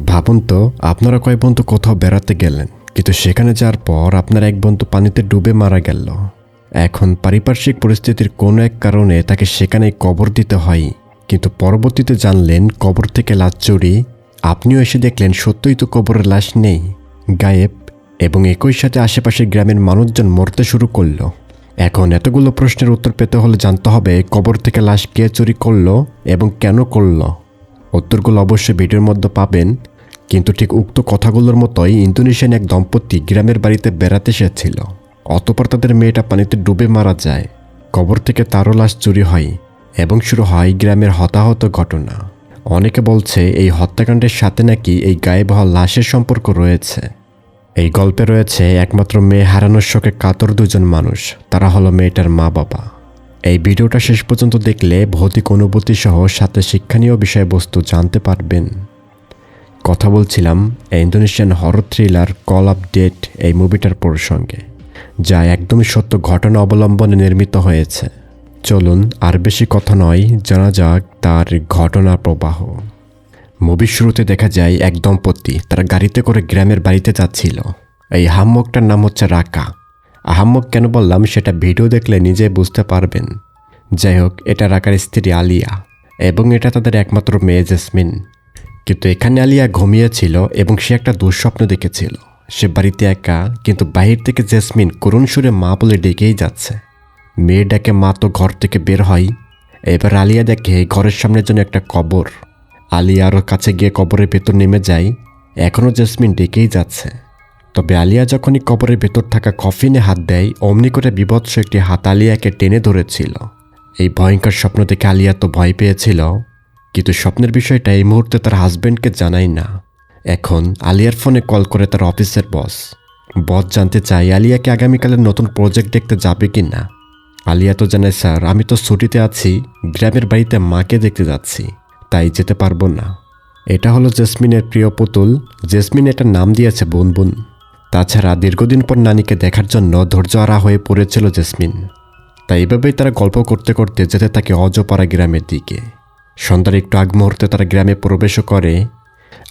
ভাবুন তো, আপনারা কয়েক বন্ধু কোথাও বেড়াতে গেলেন, কিন্তু সেখানে যাওয়ার পর আপনার এক বন্ধু পানিতে ডুবে মারা গেল। এখন পারিপার্শ্বিক পরিস্থিতির কোনো এক কারণে তাকে সেখানেই কবর দিতে হয়, কিন্তু পরবর্তীতে জানলেন কবর থেকে লাশ চুরি। আপনিও এসে দেখলেন সত্যই তো কবরের লাশ নেই, গায়েব, এবং একই সাথে আশেপাশের গ্রামের মানুষজন মরতে শুরু করলো। এখন এতগুলো প্রশ্নের উত্তর পেতে হলে জানতে হবে কবর থেকে লাশ কে চুরি করলো এবং কেন করলো। উত্তরগুলো অবশ্যই ভিডিওর মধ্যে পাবেন, কিন্তু ঠিক উক্ত কথাগুলোর মতোই ইন্দোনেশিয়ান এক দম্পতি গ্রামের বাড়িতে বেড়াতে এসেছিল। অতঃপর তাদের মেয়েটা পানিতে ডুবে মারা যায়। কবর থেকে তারও লাশ চুরি হয় এবং শুরু হয় গ্রামের হতাহত ঘটনা। অনেকে বলছে এই হত্যাকাণ্ডের সাথে নাকি এই গায়েব হওয়া লাশের সম্পর্ক রয়েছে। এই গল্পে রয়েছে একমাত্র মেয়ে হারানোর শোকে কাতর দুজন মানুষ, তারা হলো মেয়েটার মা বাবা। এই ভিডিওটা শেষ পর্যন্ত দেখলে ভৌতিক অনুভূতি সহ সাথে শিক্ষণীয় বিষয়বস্তু জানতে পারবেন। কথা বলছিলাম Indonesian horror thriller call of death এই মুভিটার প্রসঙ্গে, যা একদমই সত্য ঘটনা অবলম্বনে নির্মিত হয়েছে। চলুন আর বেশি কথা নয়, জানা যাক তার ঘটনা প্রবাহ। মুভির শুরুতে দেখা যায় এক দম্পতি তারা গাড়িতে করে গ্রামের বাড়িতে যাচ্ছিল। এই আহাম্মকটার নাম হচ্ছে রাকা। আহাম্মক কেন বললাম সেটা ভিডিও দেখলে নিজে বুঝতে পারবেন। যাই হোক, এটা রাকার স্ত্রী আলিয়া এবং এটা তাদের একমাত্র মেয়ে জেসমিন। কিন্তু এখানে আলিয়া ঘুমিয়েছিল এবং সে একটা দুঃস্বপ্ন দেখেছিল। সে বাড়িতে একা, কিন্তু বাহির থেকে জেসমিন করুণ সুরে মা বলে ডেকেই যাচ্ছে। মেয়ে ডাকে মা তো ঘর থেকে বের হয়। এবার আলিয়া দেখে ঘরের সামনে যেন একটা কবর। আলিয়া আরও কাছে গিয়ে কবরের ভেতর নেমে যায়। এখনও জেসমিন ডেকেই যাচ্ছে। তবে আলিয়া যখনই কবরের ভেতর থাকা কফিনে হাত দেয়, অমনি করে বিভৎস একটি হাত আলিয়াকে টেনে ধরেছিল। এই ভয়ঙ্কর স্বপ্ন দেখে আলিয়া তো ভয় পেয়েছিল, কিন্তু স্বপ্নের বিষয়টা এই মুহূর্তে তার হাজব্যান্ডকে জানায় না। এখন আলিয়ার ফোনে কল করে তার অফিসের বস জানতে চায় আলিয়াকে আগামীকালের নতুন প্রজেক্ট দেখতে যাবে কি না। আলিয়া তো জানায়, স্যার আমি তো ছুটিতে আছি, গ্রামের বাড়িতে মাকে দেখতে যাচ্ছি, তাই যেতে পারবো না। এটা হলো জেসমিনের প্রিয় পুতুল। জেসমিন এটার নাম দিয়েছে বুনবুন। তাছাড়া দীর্ঘদিন পর নানিকে দেখার জন্য ধৈর্যহারা হয়ে পড়েছিল জেসমিন। তাই এভাবেই তারা গল্প করতে করতে যেতে থাকে অজপাড়া গ্রামের দিকে। সন্ধ্যার একটু আগ মুহূর্তে তারা গ্রামে প্রবেশও করে।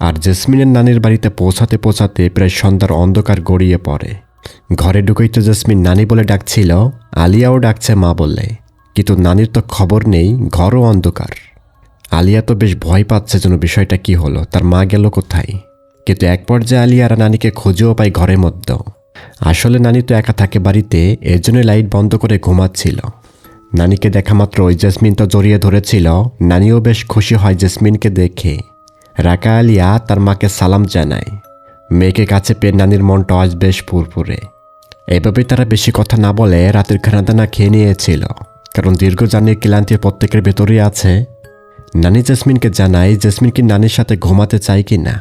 আর জেসমিনের নানির বাড়িতে পৌঁছাতে পৌঁছাতে প্রায় সন্ধ্যার অন্ধকার গড়িয়ে পড়ে। ঘরে ঢুকেই তো জেসমিন নানি বলে ডাকছিল, আলিয়াও ডাকছে মা বলে, কিন্তু নানির তো খবর নেই, ঘরও অন্ধকার। আলিয়া তো বেশ ভয় পাচ্ছে যেন বিষয়টা কি হলো, তার মা গেল কোথায়। কিন্তু এক পর্যায়ে আলিয়া আর নানিকে খুঁজেও পায় ঘরের মধ্যে। আসলে নানি তো একা থাকে বাড়িতে, এর জন্য লাইট বন্ধ করে ঘুমাচ্ছিল। নানিকে দেখা মাত্র ওই জেসমিন তো জড়িয়ে ধরেছিল। নানিও বেশ খুশি হয় জেসমিনকে দেখে। রাকা আলিয়া তার মাকে সালাম জানায়। মেয়েকে কাছে পেয়ে নানির মনটা আজ বেশ ফুরফুরে। এভাবেই তারা বেশি কথা না বলে রাতের খানাদানা খেয়ে নিয়েছিল, কারণ দীর্ঘ জার্নির ক্লান্তি প্রত্যেকের ভেতরেই আছে। নানি জেসমিনকে জানায় জেসমিন কি নানির সাথে ঘুমাতে চায় কি না।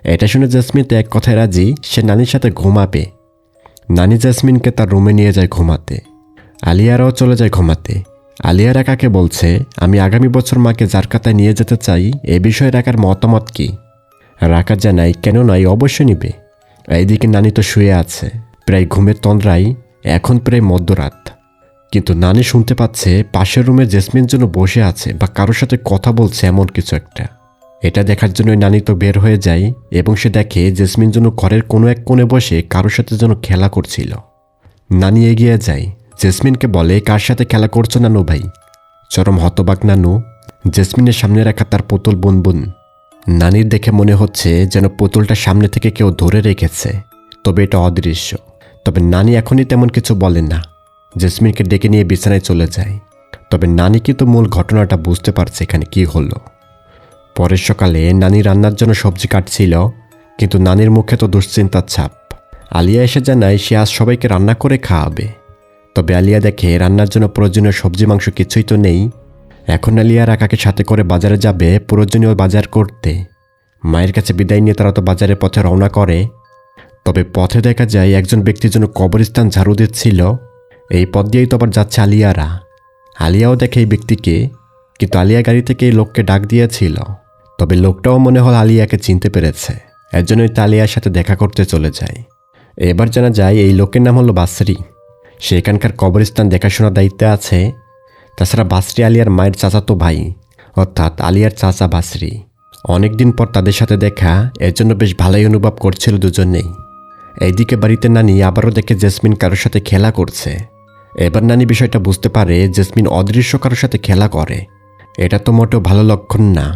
এটা শুনে জেসমিন তো এক কথায় রাজি, সে নানির সাথে ঘুমাবে। নানি জেসমিনকে তার রুমে নিয়ে যায় ঘুমাতে। আলিয়ারাও চলে যায় ঘুমাতে। আলিয়া রাকাকে বলছে, আমি আগামী বছর মাকে জারকাতায় নিয়ে যেতে চাই, এ বিষয়ে রাকার মতামত কি। রাকা জানায়, কেন নয়, অবশ্যই নিবে। এইদিকে নানি তো শুয়ে আছে প্রায় ঘুমের তন্দ্রায়। এখন প্রায় মধ্যরাত, কিন্তু নানি শুনতে পাচ্ছে পাশের রুমে জেসমিন যেন বসে আছে বা কারোর সাথে কথা বলছে এমন কিছু একটা। এটা দেখার জন্যই নানি তো বের হয়ে যায় এবং সে দেখে জেসমিন যেন ঘরের কোনো এক কোণে বসে কারোর সাথে যেন খেলা করছিল। নানি এগিয়ে যায়, জেসমিনকে বলে, কার সাথে খেলা করছো নানু ভাই। চরম হতবাক নানু। জেসমিনের সামনে রাখা তার পুতুল বুনবুন। নানির দেখে মনে হচ্ছে যেন পুতুলটা সামনে থেকে কেউ ধরে রেখেছে, তবে এটা অদৃশ্য। তবে নানি এখনই তেমন কিছু বলে না, জেসমিনকে ডেকে নিয়ে বিছানায় চলে যায়। তবে নানি কিন্তু মূল ঘটনাটা বুঝতে পারছে এখানে কি হলো। পরের সকালে নানি রান্নার জন্য সবজি কাটছিল, কিন্তু নানির মুখে তো দুশ্চিন্তার ছাপ। আলিয়া এসে জানায় সে আজ সবাইকে রান্না করে খাওয়াবে। তবে আলিয়া দেখে রান্নার জন্য প্রয়োজনীয় সবজি মাংস কিছুই তো নেই। এখন আলিয়া রাকাকে সাথে করে বাজারে যাবে প্রয়োজনীয় বাজার করতে। মায়ের কাছে বিদায় নিয়ে তারা তো বাজারের পথে রওনা করে। তবে পথে দেখা যায় একজন ব্যক্তির জন্য কবরস্থান ঝাড়ু দিচ্ছিল। এই পথ দিয়েই তো আবার যাচ্ছে আলিয়ারা। আলিয়াও দেখে এই ব্যক্তিকে, কিন্তু আলিয়া গাড়ি থেকে এই লোককে ডাক দিয়েছিল। তবে লোকটাও মনে হল আলিয়াকে চিনতে পেরেছে, এর জন্যই তা আলিয়ার সাথে দেখা করতে চলে যায়। এবার জানা যায় এই লোকের নাম হলো বাসরি। সে এখানকার কবরস্থান দেখাশোনার দায়িত্বে আছে। তাছাড়া বাসরি আলিয়ার মায়ের চাচাতো ভাই, অর্থাৎ আলিয়ার চাচা বাসরি। অনেকদিন পর তাদের সাথে দেখা, এর জন্য বেশ ভালোই অনুভব করছিল দুজনেই। এইদিকে বাড়িতে নানি আবারও দেখে জেসমিন কারোর সাথে খেলা করছে। এবার নানি বিষয়টা বুঝতে পারে জেসমিন অদৃশ্য কারোর সাথে খেলা করে। এটা তো মোটেও ভালো লক্ষণ না।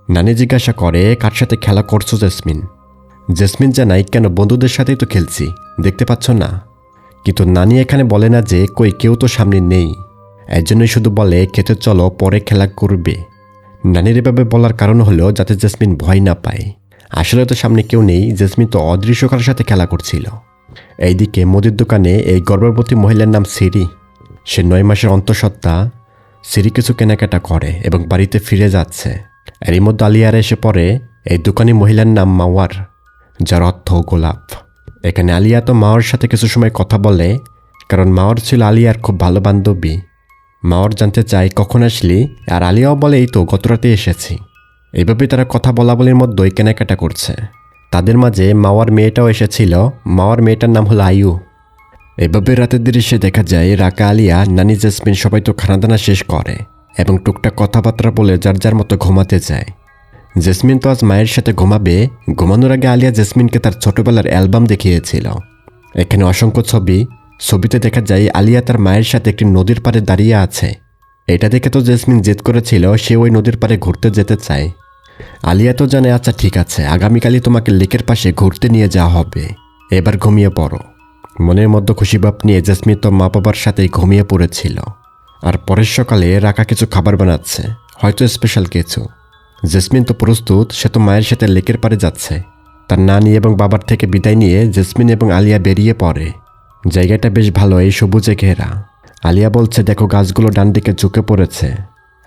নানি জিজ্ঞাসা করে, কার সাথে খেলা করছো জেসমিন? জেসমিন জানায়, কেন, বন্ধুদের সাথেই তো খেলছি, দেখতে পাচ্ছ না? কিন্তু নানি এখানে বলে না যে কই কেউ তো সামনে নেই। এর জন্যই শুধু বলে, খেতে চলো, পরে খেলা করবে। নানির এভাবে বলার কারণ হলো যাতে জেসমিন ভয় না পায়। আসলে তো সামনে কেউ নেই, জেসমিন তো অদৃশ্য কারোর সাথে খেলা করছিল। এইদিকে মুদির দোকানে এই গর্ভবতী মহিলার নাম সিরি। সে 9 মাসের অন্তঃসত্ত্বা। সিরি কিছু কেনাকাটা করে এবং বাড়িতে ফিরে যাচ্ছে। এরই মধ্যে আলিয়ার এসে পড়ে। এই দোকানি মহিলার নাম মাওয়ার, যার অর্থ গোলাপ। এখানে আলিয়া তো মাওয়ার সাথে কিছু সময় কথা বলে, কারণ মাওয়ার ছিল আলিয়ার খুব ভালো বান্ধবী। মাওয়ার জানতে চায় কখন আসলি, আর আলিয়াও বলে এই তো গতরাতে এসেছি। এইভাবেই তারা কথা বলাবলির মধ্যেই কেনাকাটা করছে। তাদের মাঝে মাওয়ার মেয়েটাও এসেছিল। মাওয়ার মেয়েটার নাম হলো আয়ু। এভাবে রাতের দৃশ্যে দেখা যায় রাকা, আলিয়া, নানি, জেসমিন সবাই তো খানাদানা শেষ করে এবং টুকটাক কথাবার্তা বলে যার যার মতো ঘুমাতে যায়। জেসমিন তো আজ মায়ের সাথে ঘুমাবে। ঘুমানোর আগে আলিয়া জেসমিনকে তার ছোটবেলার অ্যালবাম দেখিয়েছিল। এখানে অসংখ্য ছবিতে দেখা যায় আলিয়া তার মায়ের সাথে একটি নদীর পাড়ে দাঁড়িয়ে আছে। এটা দেখে তো জেসমিন জেদ করেছিল সে ওই নদীর পাড়ে ঘুরতে যেতে চায়। আলিয়া তো জানে, আচ্ছা ঠিক আছে, আগামীকালই তোমাকে লেকের পাশে ঘুরতে নিয়ে যাওয়া হবে, এবার ঘুমিয়ে পড়ো। মনের মধ্যে খুশি ভাব নিয়ে জেসমিন তো মা বাবার সাথেই ঘুমিয়ে পড়েছিল। আর পরের সকালে রাকা কিছু খাবার বানাচ্ছে, হয়তো স্পেশাল কিছু। জেসমিন তো প্রস্তুত, সে তো মায়ের সাথে লেকের পাড়ে যাচ্ছে। তার নানি এবং বাবার থেকে বিদায় নিয়ে জেসমিন এবং আলিয়া বেরিয়ে পড়ে। জায়গাটা বেশ ভালো, এই সবুজে ঘেরা। আলিয়া বলছে, দেখো গাছগুলো ডান দিকে ঝুঁকে পড়েছে।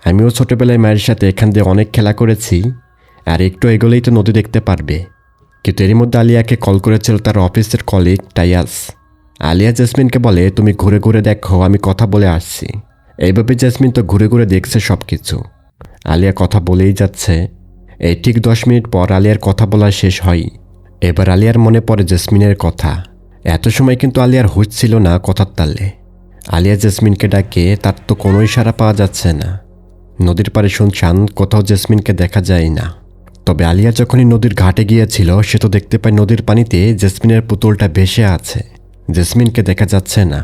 আমিও ছোটবেলায় মায়ের সাথে এখান দিয়ে অনেক খেলা করেছি, আর একটু এগোলেই তো নদী দেখতে পারবে। কিন্তু এরই মধ্যে আলিয়াকে কল করেছিল তার অফিসের কলিগ টাইয়াস। আলিয়া জেসমিনকে বলে, তুমি ঘুরে ঘুরে দেখো, আমি কথা বলে আসছি। এইভাবে জেসমিন তো ঘুরে ঘুরে দেখছে সব কিছু। আলিয়া কথা বলেই যাচ্ছে। এই ঠিক 10 মিনিট পর আলিয়ার কথা বলা শেষ হয়। এবার আলিয়ার মনে পড়ে জেসমিনের কথা। এত সময় কিন্তু আলিয়ার হুঁশ ছিল না কথার তালে। আলিয়া জেসমিনকে ডাকে, তার তো কোনো ইশারা পাওয়া যাচ্ছে না। নদীর পাড়ে শুনশান, কোথাও জেসমিনকে দেখা যায় না। তবে আলিয়া যখনই নদীর ঘাটে গিয়েছিল সে তো দেখতে পায় নদীর পানিতে জেসমিনের পুতুলটা ভেসে আছে। জেসমিনকে দেখা যাচ্ছে না।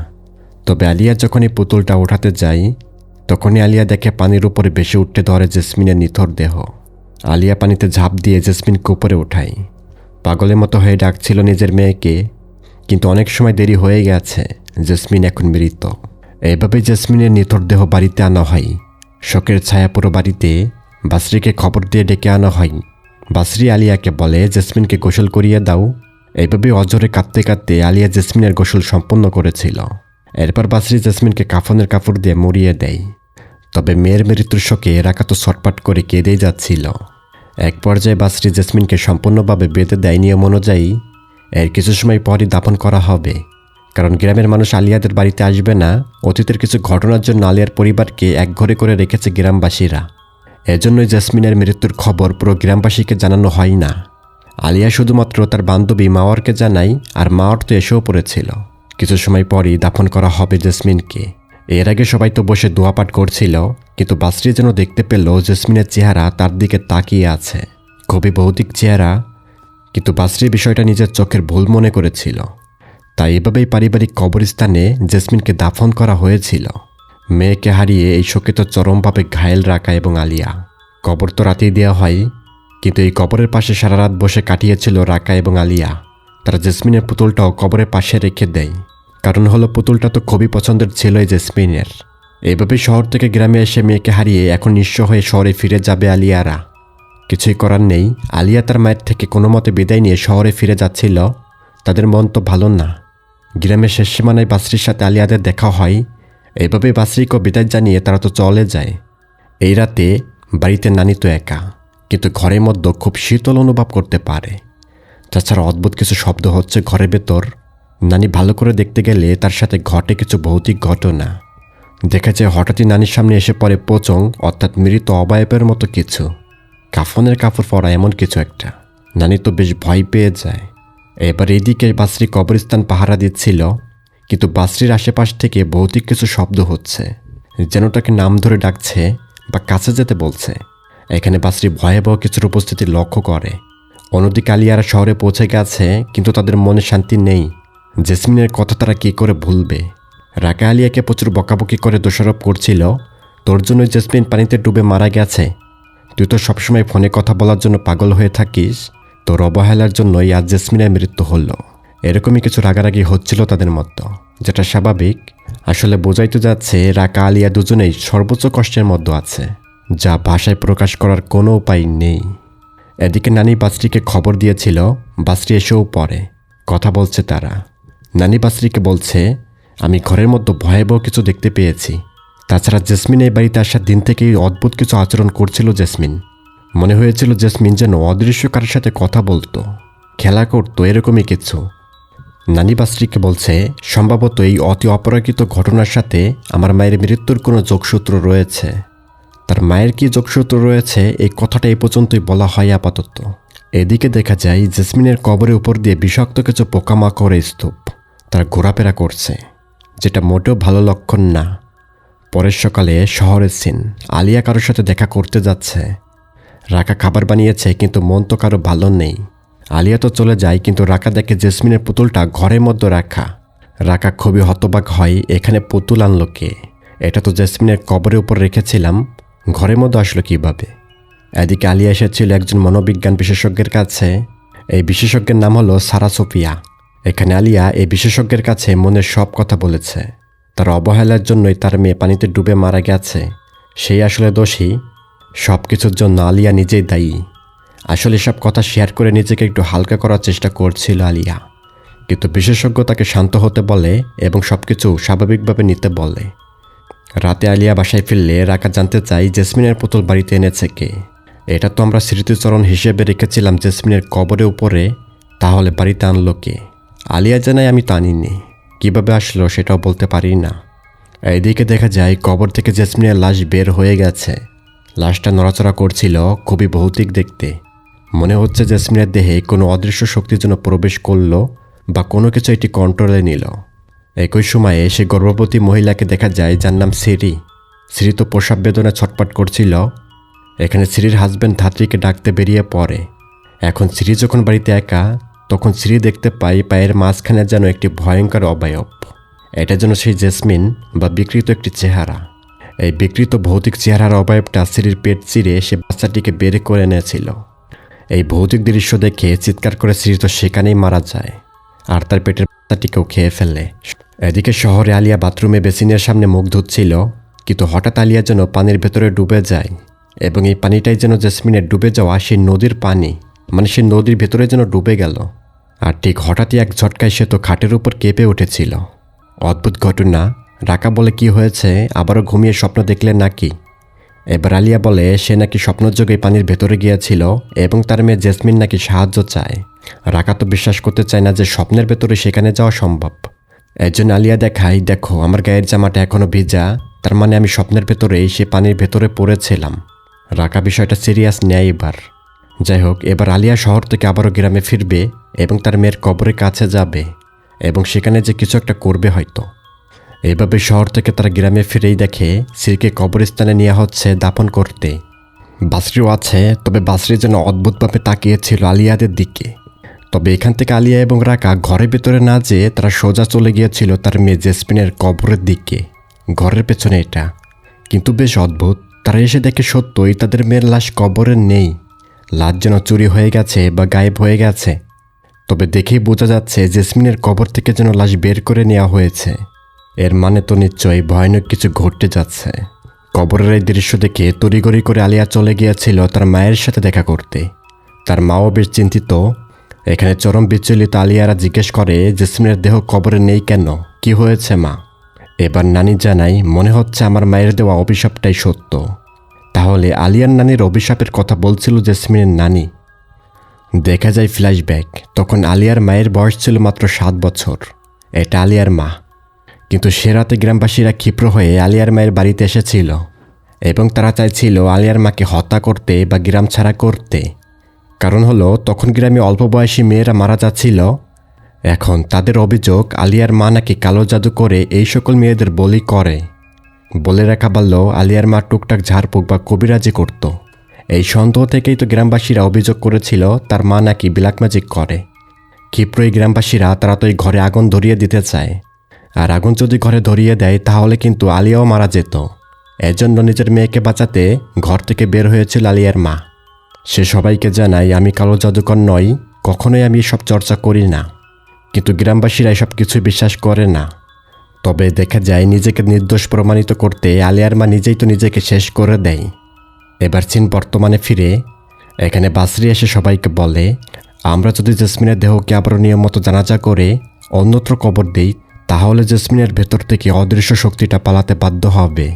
তবে আলিয়া যখন এই পুতুলটা ওঠাতে যায় তখনই আলিয়া দেখে পানির উপরে ভেসে উঠতে ধরে জেসমিনের নিথর দেহ। আলিয়া পানিতে ঝাঁপ দিয়ে জেসমিনকে উপরে ওঠায়। পাগলের মতো হয়ে ডাকছিল নিজের মেয়েকে, কিন্তু অনেক সময় দেরি হয়ে গেছে। জেসমিন এখন মৃত। এইভাবে জেসমিনের নিথর দেহ বাড়িতে আনা হয়। শোকের ছায়া পুরো বাড়িতে। বাসরিকে খবর দিয়ে ডেকে আনা হয়। বাসরি আলিয়াকে বলে, জেসমিনকে গোসল করিয়ে দাও। এইভাবে অজরে কাঁদতে কাঁদতে আলিয়া জেসমিনের গোসল সম্পন্ন করেছিল। এরপর বাসরি জেসমিনকে কাফনের কাপড় দিয়ে মুড়িয়ে দেয়। তবে মেয়ের মৃত্যুর শোকে রাকা তো ছটফট করে কেঁদেই যাচ্ছিল। এক পর্যায়ে বাসরি জেসমিনকে সম্পূর্ণভাবে বেঁধে দেয় নিয়ম অনুযায়ী। এর কিছু সময় পরই দাফন করা হবে, কারণ গ্রামের মানুষ আলিয়াদের বাড়িতে আসবে না। অতীতের কিছু ঘটনার জন্য আলিয়ার পরিবারকে একঘরে করে রেখেছে গ্রামবাসীরা। এজন্যই জেসমিনের মৃত্যুর খবর পুরো গ্রামবাসীকে জানানো হয় না। আলিয়া শুধুমাত্র তার বান্ধবী মাওয়ারকে জানায়, আর মাওয়ার তো এসেও পড়েছিল। কিছু সময় পরই দাফন করা হবে জেসমিনকে। এর আগে সবাই তো বসে দোয়া পাঠ করছিল, কিন্তু বাসরি যেন দেখতে পেল জেসমিনের চেহারা তার দিকে তাকিয়ে আছে। খুবই ভৌতিক চেহারা, কিন্তু বাসরি বিষয়টা নিজের চোখের ভুল মনে করেছিল। তাই এভাবেই পারিবারিক কবরস্থানে জেসমিনকে দাফন করা হয়েছিল। মেয়েকে হারিয়ে এই শোকে তো চরমভাবে ঘায়েল রাকা এবং আলিয়া। কবর তো রাতেই দেওয়া হয়, কিন্তু এই কবরের পাশে সারা রাত বসে কাটিয়েছিল রাকা এবং আলিয়া। তারা জেসমিনের পুতুলটাও কবরের পাশে রেখে দেয়। কারণ হলো পুতুলটা তো খুবই পছন্দের ছিল এই জেসমিনের। এইভাবে শহর থেকে গ্রামে এসে মেয়েকে হারিয়ে এখন নিঃস্ব হয়ে শহরে ফিরে যাবে আলিয়ারা। কিছুই করার নেই। আলিয়া তার মায়ের থেকে কোনো মতে বিদায় নিয়ে শহরে ফিরে যাচ্ছিল। তাদের মন তো ভালো না। গ্রামের শেষ সীমানায় বাসরির সাথে আলিয়াদের দেখা হয়। এইভাবে বাসরিকেও বিদায় জানিয়ে তারা তো চলে যায়। এই রাতে বাড়িতে নানি তো একা, কিন্তু ঘরের মধ্যে খুব শীতল অনুভব করতে পারে। তাছাড়া অদ্ভুত কিছু শব্দ হচ্ছে ঘরের ভেতর। নানি ভালো করে দেখতে গেলে তার সাথে ঘটে কিছু ভৌতিক ঘটনা। দেখা যায় হঠাৎই নানির সামনে এসে পড়ে পোচং, অর্থাৎ মৃত অবয়বের মতো কিছু, কাফনের কাপড় পরা এমন কিছু একটা। নানি তো বেশ ভয় পেয়ে যায়। এবার এদিকে বাসরি কবরস্থান পাহারা দিচ্ছিল, কিন্তু বাসরির আশেপাশ থেকে ভৌতিক কিছু শব্দ হচ্ছে, যেন তাকে নাম ধরে ডাকছে বা কাছে যেতে বলছে। এখানে বাসরি ভয়াবহ কিছুর উপস্থিতি লক্ষ্য করে। অন্যদিকে আলিয়ারা শহরে পৌঁছে গেছে, কিন্তু তাদের মনে শান্তি নেই। জেসমিনের কথা তারা কী করে ভুলবে? রাকা আলিয়াকে প্রচুর বকাবকি করে দোষারোপ করছিল, তোর জন্যই জেসমিন পানিতে ডুবে মারা গেছে। তুই তো সবসময় ফোনে কথা বলার জন্য পাগল হয়ে থাকিস, তোর অবহেলার জন্যই আজ জেসমিনের মৃত্যু হলো। এরকমই কিছু রাগারাগি হচ্ছিল তাদের মধ্যে, যেটা স্বাভাবিক। আসলে বোঝাইতে যাচ্ছে রাকা আলিয়া দুজনেই সর্বোচ্চ কষ্টের মধ্যে আছে, যা ভাষায় প্রকাশ করার কোনো উপায় নেই। এদিকে নানি বাসরিকে খবর দিয়েছিল, বাসরি এসেও পড়ে কথা বলছে তারা। নানি বাসরিকে বলছে, আমি ঘরের মধ্যে ভয়াবহ কিছু দেখতে পেয়েছি। তাছাড়া জেসমিন এই বাড়িতে আসার দিন থেকেই অদ্ভুত কিছু আচরণ করছিল জেসমিন। মনে হয়েছিল জেসমিন যেন অদৃশ্য কারোর সাথে কথা বলতো, খেলা করতো, এরকমই কিছু। নানি বাসরিকে বলছে, সম্ভবত এই অতি অপরাগিত ঘটনার সাথে আমার মায়ের মৃত্যুর কোনো যোগসূত্র রয়েছে। তার মায়ের কি যোগসূত্র রয়েছে এই কথাটা এই পর্যন্তই বলা হয় আপাতত। এদিকে দেখা যায় জেসমিনের কবরের উপর দিয়ে বিষাক্ত কিছু পোকামাকড় স্তূপ তার ঘোরাফেরা করছে, যেটা মোটেও ভালো লক্ষণ না। পরের সকালে শহরের সিন, আলিয়া কারোর সাথে দেখা করতে যাচ্ছে। রাকা খাবার বানিয়েছে, কিন্তু মন তো কারো ভালো নেই। আলিয়া তো চলে যায়, কিন্তু রাকা দেখে জেসমিনের পুতুলটা ঘরের মধ্যে রাখা। রাকা খুবই হতবাক হয়, এখানে পুতুল আনলো কে? এটা তো জেসমিনের কবরের উপর রেখেছিলাম, ঘরের মধ্যে আসলো কীভাবে? এদিকে আলিয়া এসেছিল একজন মনোবিজ্ঞান বিশেষজ্ঞের কাছে। এই বিশেষজ্ঞের নাম হলো সারা সোফিয়া। এখানে আলিয়া এই বিশেষজ্ঞের কাছে মনের সব কথা বলেছে। তার অবহেলার জন্যই তার মেয়ে পানিতে ডুবে মারা গেছে, সেই আসলে দোষী। সব কিছুর জন্য আলিয়া নিজেই দায়ী। আসলে সব কথা শেয়ার করে নিজেকে একটু হালকা করার চেষ্টা করছিল আলিয়া, কিন্তু বিশেষজ্ঞ তাকে শান্ত হতে বলে এবং সব কিছু স্বাভাবিকভাবে নিতে বলে। রাতে আলিয়া বাসায় ফিরলে রাকা জানতে চাই জেসমিনের পুতুল বাড়িতে এনেছে কে। এটা তো আমরা স্মৃতিচরণ হিসেবে রেখেছিলাম জেসমিনের কবরের উপরে, তাহলে বাড়িতে আনলো কে? আলিয়া জানায়, আমি তো আনিনি, কীভাবে আসলো সেটাও বলতে পারি না। এইদিকে দেখা যায় কবর থেকে জেসমিনের লাশ বের হয়ে গেছে। লাশটা নড়াচড়া করছিল, খুবই ভৌতিক দেখতে। মনে হচ্ছে জেসমিনের দেহে কোনো অদৃশ্য শক্তি যেন প্রবেশ করলো বা কোনো কিছু এটি কন্ট্রোলে নিল। একই সময়ে সে গর্ভবতী মহিলাকে দেখা যায়, যার নাম সিরি। সিরি তো প্রসব বেদনায় ছটপট করছিল। এখানে সিরির হাজব্যান্ড ধাত্রীকে ডাকতে বেরিয়ে পড়ে। এখন সিরি যখন বাড়িতে একা, তখন সিরি দেখতে পায় পায়ের মাঝখানে যেন একটি ভয়ঙ্কর অবয়ব। এটা যেন সেই জেসমিন বা বিকৃত একটি চেহারা। এই বিকৃত ভৌতিক চেহারার অবয়বটা সিরির পেট চিরে সে বাচ্চাটিকে বের করে এনেছিল। এই ভৌতিক দৃশ্য দেখে চিৎকার করে সিরি তো সেখানেই মারা যায়, আর তার পেটের বাচ্চাটিকেও খেয়ে ফেলে। এদিকে শহরে আলিয়া বাথরুমে বেসিনের সামনে মুখ ধুচ্ছিল, কিন্তু হঠাৎ আলিয়া যেন পানির ভেতরে ডুবে যায়, এবং এই পানিটাই যেন জেসমিনের ডুবে যাওয়া সেই নদীর পানি, মানে সে নদীর ভেতরে যেন ডুবে গেল। আর ঠিক হঠাৎই এক ঝটকায় সে তো খাটের উপর কেঁপে উঠেছিল। অদ্ভুত ঘটনা। রাকা বলে, কি হয়েছে, আবারও ঘুমিয়ে স্বপ্ন দেখলেন নাকি? এবার আলিয়া বলে সে নাকি স্বপ্নযোগে পানির ভেতরে গিয়েছিল এবং তার মেয়ে জেসমিন নাকি সাহায্য চায়। রাকা তো বিশ্বাস করতে চায় না যে স্বপ্নের ভেতরে সেখানে যাওয়া সম্ভব। একজন আলিয়া দেখায়, দেখো আমার গায়ের জামাটা এখনও ভিজা, তার মানে আমি স্বপ্নের ভেতরেই সে পানির ভেতরে পড়েছিলাম। রাকা বিষয়টা সিরিয়াস নেয় এবার। যাই হোক, এবার আলিয়া শহর থেকে আবারও গ্রামে ফিরবে এবং তার মেয়ের কবরের কাছে যাবে এবং সেখানে যে কিছু একটা করবে হয়তো। এইভাবে শহর থেকে তারা গ্রামে ফিরেই দেখে সিরকে কবরস্থানে নেওয়া হচ্ছে দাফন করতে। বাসরিও আছে, তবে বাসরি যেন অদ্ভুতভাবে তাকিয়েছিল আলিয়াদের দিকে। তবে এখান থেকে আলিয়া এবং রাকা ঘরের ভেতরে না যেয়ে তারা সোজা চলে গিয়েছিল তার মেয়ে জেসমিনের কবরের দিকে, ঘরের পেছনে এটা। কিন্তু বেশ অদ্ভুত, তারা এসে দেখে সত্যই তাদের মেয়ের লাশ কবরে নেই। লাশ যেন চুরি হয়ে গেছে বা গায়েব হয়ে গেছে। তবে দেখেই বোঝা যাচ্ছে জেসমিনের কবর থেকে যেন লাশ বের করে নেওয়া হয়েছে। এর মানে তো নিশ্চয়ই ভয়ানক কিছু ঘটতে যাচ্ছে। কবরের এই দৃশ্য দেখে তড়িঘড়ি করে আলিয়া চলে গিয়েছিল তার মায়ের সাথে দেখা করতে। তার মাও বেশ চিন্তিত। এখানে চরম বিচলিত আলিয়ারা জিজ্ঞেস করে, জেসমিনের দেহ কবরে নেই কেন, কি হয়েছে মা? এবার নানি জানাই, মনে হচ্ছে আমার মায়ের দেওয়া অভিশাপটাই সত্য। তাহলে আলিয়ার নানির অভিশাপের কথা বলছিল জেসমিনের নানি। দেখা যায় ফ্ল্যাশব্যাক, তখন আলিয়ার মায়ের বয়স ছিল মাত্র 7 বছর। এটা আলিয়ার মা। কিন্তু সে রাতে গ্রামবাসীরা ক্ষিপ্র হয়ে আলিয়ার মায়ের বাড়িতে এসেছিল এবং তারা চাইছিল আলিয়ার মাকে হত্যা করতে বা গ্রাম ছাড়া করতে। কারণ হলো তখন গ্রামে অল্প বয়সী মেয়েরা মারা যাচ্ছিল। এখন তাদের অভিযোগ আলিয়ার মা নাকি কালো জাদু করে এই সকল মেয়েদের বলি করে। বলে রাখা ভালো, আলিয়ার মা টুকটাক ঝাড়ফুঁক বা কবিরাজি করত এই সন্দেহ থেকেই তো গ্রামবাসীরা অভিযোগ করেছিল তার মা নাকি ব্ল্যাক ম্যাজিক করে। ক্ষিপ্রই গ্রামবাসীরা তারা তো এই ঘরে আগুন ধরিয়ে দিতে চায়, আর আগুন যদি ঘরে ধরিয়ে দেয় তাহলে কিন্তু আলিয়াও মারা যেত। এজন্য নিজের মেয়েকে বাঁচাতে ঘর থেকে বের হয়েছিল আলিয়ার মা। সে সবাইকে জানায়, আমি কালো জাদুকর নই, কখনোই আমি এসব চর্চা করি না। কিন্তু গ্রামবাসীরা এসব কিছু বিশ্বাস করে না। তবে দেখা যায় নিজেকে নির্দোষ প্রমাণিত করতে আলিয়ার মা নিজেই তো নিজেকে শেষ করে দেয়। এবার সিন বর্তমানে ফিরে এখানে বাসরি এসে সবাইকে বলে, আমরা যদি জেসমিনের দেহকে আবারও নিয়ম মতো জানাজা করে অন্যত্র কবর দিই তাহলে জেসমিনের ভেতর থেকে অদৃশ্য শক্তিটা পালাতে বাধ্য হবে।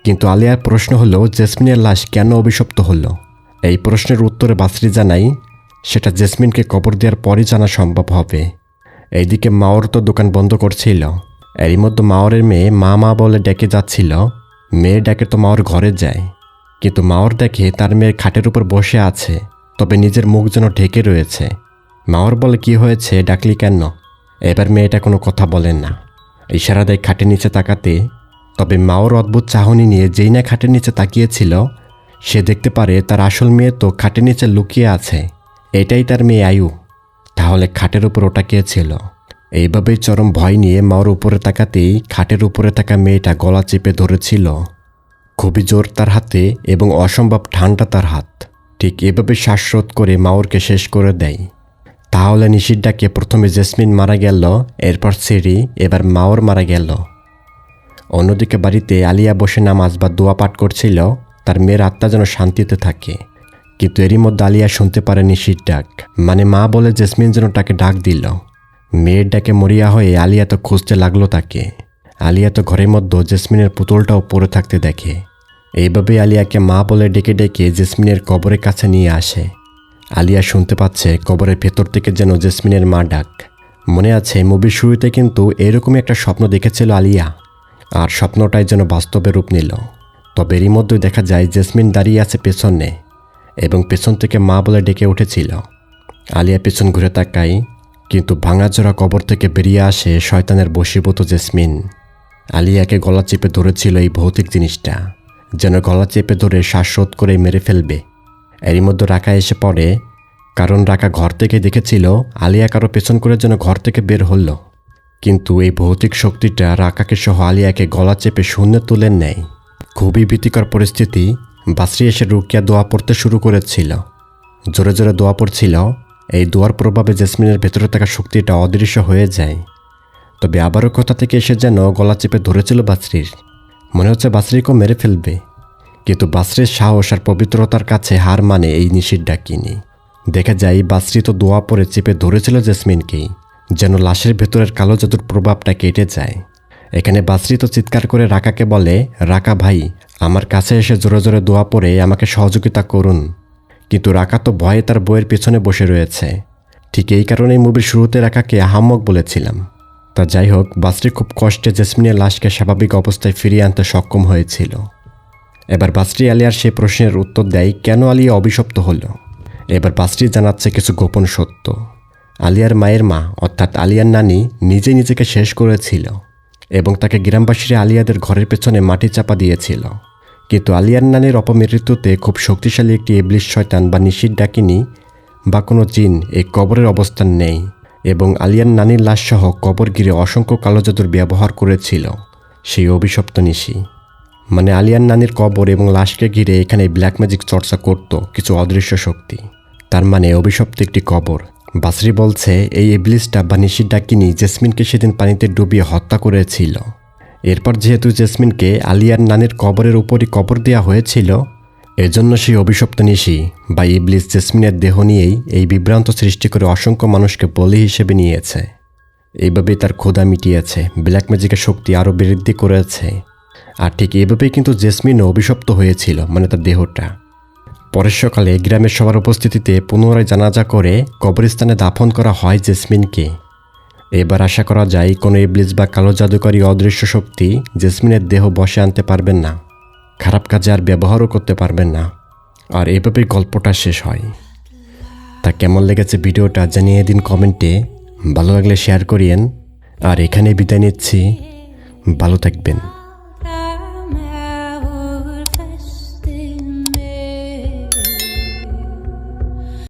কিন্তু আলিয়ার প্রশ্ন হলো, জেসমিনের লাশ কেন অভিশপ্ত হলো? এই প্রশ্নের উত্তরে বাসরি জানাই, সেটা জেসমিনকে কবর দেওয়ার পরই জানা সম্ভব হবে। এইদিকে মাওর তো দোকান বন্ধ করছিল। এরই মধ্যে মাওরের মেয়ে মা মা বলে ডেকে যাচ্ছিল। মেয়ের ডাকে তো মাওর ঘরে যায়, কিন্তু মাওর দেখে তার মেয়ের খাটের উপর বসে আছে, তবে নিজের মুখ যেন ঢেকে রয়েছে। মাওর বলে, কি হয়েছে, ডাকলি কেন? এবার মেয়েটা কোনো কথা বলেন না, ইশারা দেয় খাটের নিচে তাকাতে। তবে মাওর অদ্ভুত চাহনি নিয়ে যেই না খাটের নিচে তাকিয়েছিল, সে দেখতে পারে তার আসল মেয়ে তো খাটের নিচে লুকিয়ে আছে। এটাই তার মেয়ে আয়ু। তাহলে খাটের উপর ওটা কে ছিল? এইভাবেই চরম ভয় নিয়ে মাওর উপরে তাকাতেই খাটের উপরে থাকা মেয়েটা গলা চেপে ধরেছিল। খুবই জোর তার হাতে এবং অসম্ভব ঠান্ডা তার হাত। ঠিক এভাবে শ্বাসরোধ করে মাওরকে শেষ করে দেয়। তাহলে নিশির ডাকে প্রথমে জেসমিন মারা গেল, এরপর সেরি, এবার মাওর মারা গেল। অন্যদিকে বাড়িতে আলিয়া বসে নামাজ বা দোয়া পাঠ করছিল, তার মেয়ের আত্মা যেন শান্তিতে থাকে। কিন্তু এরই মধ্যে আলিয়া শুনতে পারে নিশির ডাক, মানে মা বলে জেসমিন যেন তাকে ডাক দিল। মেয়ের ডাকে মরিয়া হয়ে আলিয়া তো খুঁজতে লাগলো তাকে। আলিয়া তো ঘরের মধ্যে জেসমিনের পুতুলটাও পড়ে থাকতে দেখে। এইভাবে আলিয়াকে মা বলে ডেকে ডেকে জেসমিনের কবরের কাছে নিয়ে আসে। আলিয়া শুনতে পাচ্ছে কবরের ভেতর থেকে যেন জেসমিনের মা ডাক। মনে আছে মুভির শুরুতে কিন্তু এরকমই একটা স্বপ্ন দেখেছিল আলিয়া, আর স্বপ্নটাই যেন বাস্তবে রূপ নিল। তবে এরই মধ্যেই দেখা যায় জেসমিন দাঁড়িয়ে আছে পেছনে, এবং পেছন থেকে মা বলে ডেকে উঠেছিল। আলিয়া পেছন ঘুরে তাকায়, কিন্তু ভাঙাচোরা কবর থেকে বেরিয়ে আসে শয়তানের বশীভূত জেসমিন। আলিয়াকে গলা চেপে ধরেছিল এই ভৌতিক জিনিসটা, যেন গলা চেপে ধরে শ্বাসরোধ করে মেরে ফেলবে। এরই মধ্যে রাকা এসে পড়ে, কারণ রাকা ঘর থেকে দেখেছিল আলিয়া কারো পেছন করে যেন ঘর থেকে বের হলো। কিন্তু এই ভৌতিক শক্তিটা রাকাকে সহ আলিয়াকে গলা চেপে শূন্যে তুলে নেয়। খুবই ভীতিকর পরিস্থিতি। বাসরি এসে রুকিয়া দোয়া পড়তে শুরু করেছিল। জোরে জোরে দোয়া পড়ছিল। এই দোয়ার প্রভাবে জেসমিনের ভেতরে থাকা শক্তিটা অদৃশ্য হয়ে যায়। তবে আবারও কোথা থেকে এসে যেন গলা চেপে ধরেছিল বাসরির। মনে হচ্ছে বাসরিকেও মেরে ফেলবে। কিন্তু বাসরির সাহস আর পবিত্রতার কাছে হার মানে এই নিশির ডাকিনি। দেখা যায় বাসরি তো দোয়া পরে চেপে ধরেছিল জেসমিনকেই, যেন লাশের ভেতরের কালো জাদুর প্রভাবটা কেটে যায়। এখানে বাসরি তো চিৎকার করে রাকাকে বলে, রাকা ভাই, আমার কাছে এসে জোরে জোরে দোয়া পড়ে আমাকে সহযোগিতা করুন। কিন্তু রাকা তো ভয়ে তার বইয়ের পেছনে বসে রয়েছে। ঠিক এই কারণেই মুভির শুরুতে রাকাকে আহাম্মক বলেছিলাম। তা যাই হোক, বাসরি খুব কষ্টে জেসমিনের লাশকে স্বাভাবিক অবস্থায় ফিরিয়ে আনতে সক্ষম হয়েছিল। এবার বাসরি আলিয়ার সে প্রশ্নের উত্তর দেয়, কেন আলিয়া অভিশপ্ত হলো। এবার বাসরি জানাচ্ছে কিছু গোপন সত্য। আলিয়ার মায়ের মা অর্থাৎ আলিয়ার নানি নিজেই নিজেকে শেষ করেছিল, এবং তাকে গ্রামবাসীরা আলিয়াদের ঘরের পেছনে মাটি চাপা দিয়েছিল। কিন্তু আলিয়ার নানির অপমৃত্যুতে খুব শক্তিশালী একটি ইবলিশ শয়তান বা নিশির ডাকিনী বা কোনো জিন এই কবরের অবস্থান নেই, এবং আলিয়ার নানির লাশসহ কবর ঘিরে অসংখ্য কালো জাদুর ব্যবহার করেছিল সেই অভিশপ্ত নিশি। মানে আলিয়ার নানির কবর এবং লাশকে ঘিরে এখানে ব্ল্যাক ম্যাজিক চর্চা করত কিছু অদৃশ্য শক্তি। তার মানে অভিশপ্ত একটি কবর। বাসরি বলছে এই ইবলিশটা বা নিশির ডাকিনী জেসমিনকে সেদিন পানিতে ডুবিয়ে হত্যা করেছিল। এরপর যেহেতু জেসমিনকে আলিয়ার নানির কবরের উপরই কবর দেওয়া হয়েছিল, এজন্য সেই অভিশপ্ত নিশি বা ইবলিশ জেসমিনের দেহ নিয়েই এই বিভ্রান্ত সৃষ্টি করে অসংখ্য মানুষকে বলি হিসেবে নিয়েছে। এইভাবেই তার ক্ষুধা মিটিয়েছে, ব্ল্যাক ম্যাজিকের শক্তি আরও বৃদ্ধি করেছে। আর ঠিক এইভাবেই কিন্তু জেসমিনও অভিশপ্ত হয়েছিল, মানে তার দেহটা। পরের সকালে গ্রামের সবার উপস্থিতিতে পুনরায় জানাজা করে কবরস্থানে দাফন করা হয় জেসমিনকে। এবার আশা করা যায় কোনো ইবলিশ বা কালো জাদুকরী অদৃশ্য শক্তি জেসমিনের দেহ বশে আনতে পারবেন না, খারাপ কাজে আর ব্যবহারও করতে পারবেন না। আর এভাবেই গল্পটা শেষ হয়। তা কেমন লেগেছে ভিডিওটা জানিয়ে দিন কমেন্টে। ভালো লাগলে শেয়ার করিয়েন। আর এখানে বিদায় নিচ্ছি, ভালো থাকবেন।